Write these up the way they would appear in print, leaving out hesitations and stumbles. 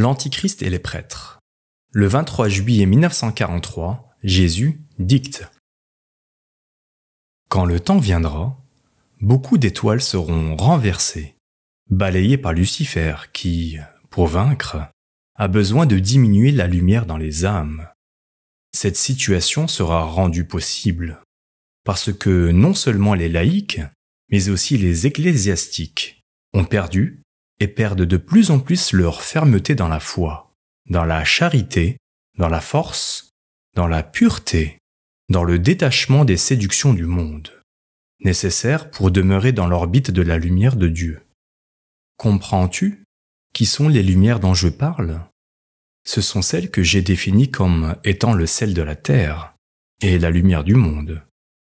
L'Antichrist et les prêtres. Le 23 juillet 1943, Jésus dicte. Quand le temps viendra, beaucoup d'étoiles seront renversées, balayées par Lucifer qui, pour vaincre, a besoin de diminuer la lumière dans les âmes. Cette situation sera rendue possible parce que non seulement les laïcs, mais aussi les ecclésiastiques ont perdu et perdent de plus en plus leur fermeté dans la foi, dans la charité, dans la force, dans la pureté, dans le détachement des séductions du monde, nécessaires pour demeurer dans l'orbite de la lumière de Dieu. Comprends-tu qui sont les lumières dont je parle? Ce sont celles que j'ai définies comme étant le sel de la terre et la lumière du monde,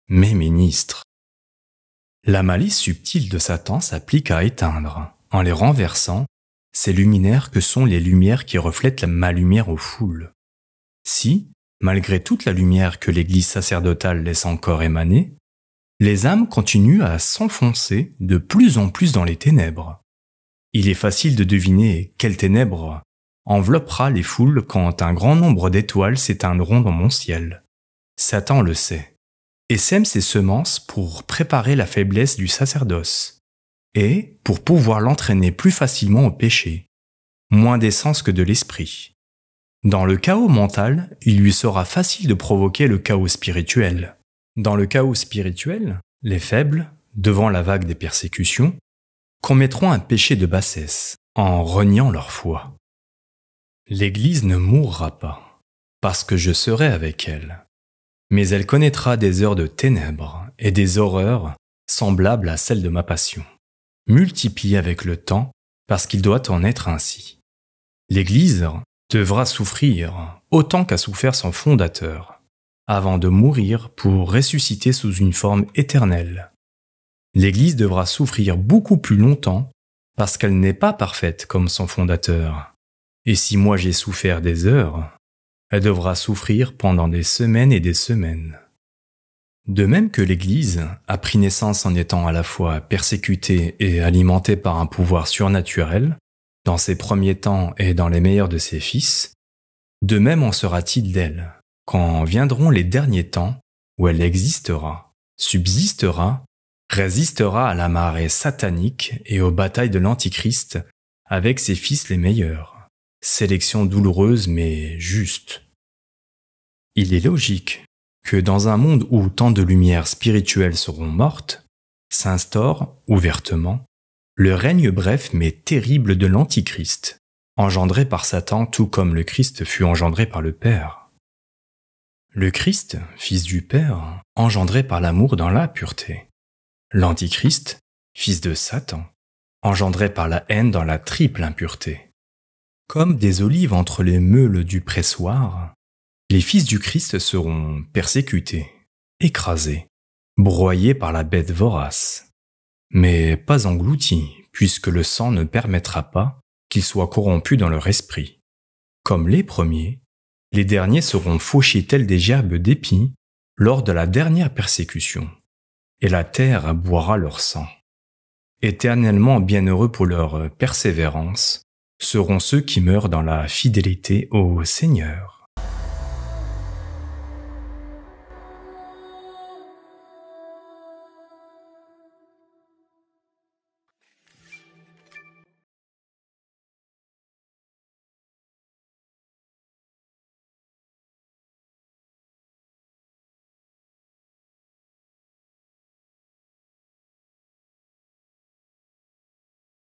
mes ministres. La malice subtile de Satan s'applique à éteindre, en les renversant, ces luminaires que sont les lumières qui reflètent ma lumière aux foules. Si, malgré toute la lumière que l'Église sacerdotale laisse encore émaner, les âmes continuent à s'enfoncer de plus en plus dans les ténèbres. Il est facile de deviner quelle ténèbres enveloppera les foules quand un grand nombre d'étoiles s'éteindront dans mon ciel. Satan le sait, et sème ses semences pour préparer la faiblesse du sacerdoce, et pour pouvoir l'entraîner plus facilement au péché, moins d'essence que de l'esprit. Dans le chaos mental, il lui sera facile de provoquer le chaos spirituel. Dans le chaos spirituel, les faibles, devant la vague des persécutions, commettront un péché de bassesse en reniant leur foi. L'Église ne mourra pas, parce que je serai avec elle, mais elle connaîtra des heures de ténèbres et des horreurs semblables à celles de ma passion, multipliées avec le temps parce qu'il doit en être ainsi. L'Église devra souffrir autant qu'a souffert son fondateur, avant de mourir pour ressusciter sous une forme éternelle. L'Église devra souffrir beaucoup plus longtemps parce qu'elle n'est pas parfaite comme son fondateur. Et si moi j'ai souffert des heures, elle devra souffrir pendant des semaines et des semaines. De même que l'Église a pris naissance en étant à la fois persécutée et alimentée par un pouvoir surnaturel, dans ses premiers temps et dans les meilleurs de ses fils, de même en sera-t-il d'elle, quand viendront les derniers temps où elle existera, subsistera, résistera à la marée satanique et aux batailles de l'Antichrist avec ses fils les meilleurs. Sélection douloureuse mais juste. Il est logique que dans un monde où tant de lumières spirituelles seront mortes, s'instaure, ouvertement, le règne bref mais terrible de l'Antichrist, engendré par Satan tout comme le Christ fut engendré par le Père. Le Christ, fils du Père, engendré par l'amour dans la pureté. L'Antichrist, fils de Satan, engendré par la haine dans la triple impureté. Comme des olives entre les meules du pressoir, les fils du Christ seront persécutés, écrasés, broyés par la bête vorace, mais pas engloutis, puisque le sang ne permettra pas qu'ils soient corrompus dans leur esprit. Comme les premiers, les derniers seront fauchés tels des gerbes d'épis lors de la dernière persécution, et la terre boira leur sang. Éternellement bienheureux pour leur persévérance seront ceux qui meurent dans la fidélité au Seigneur.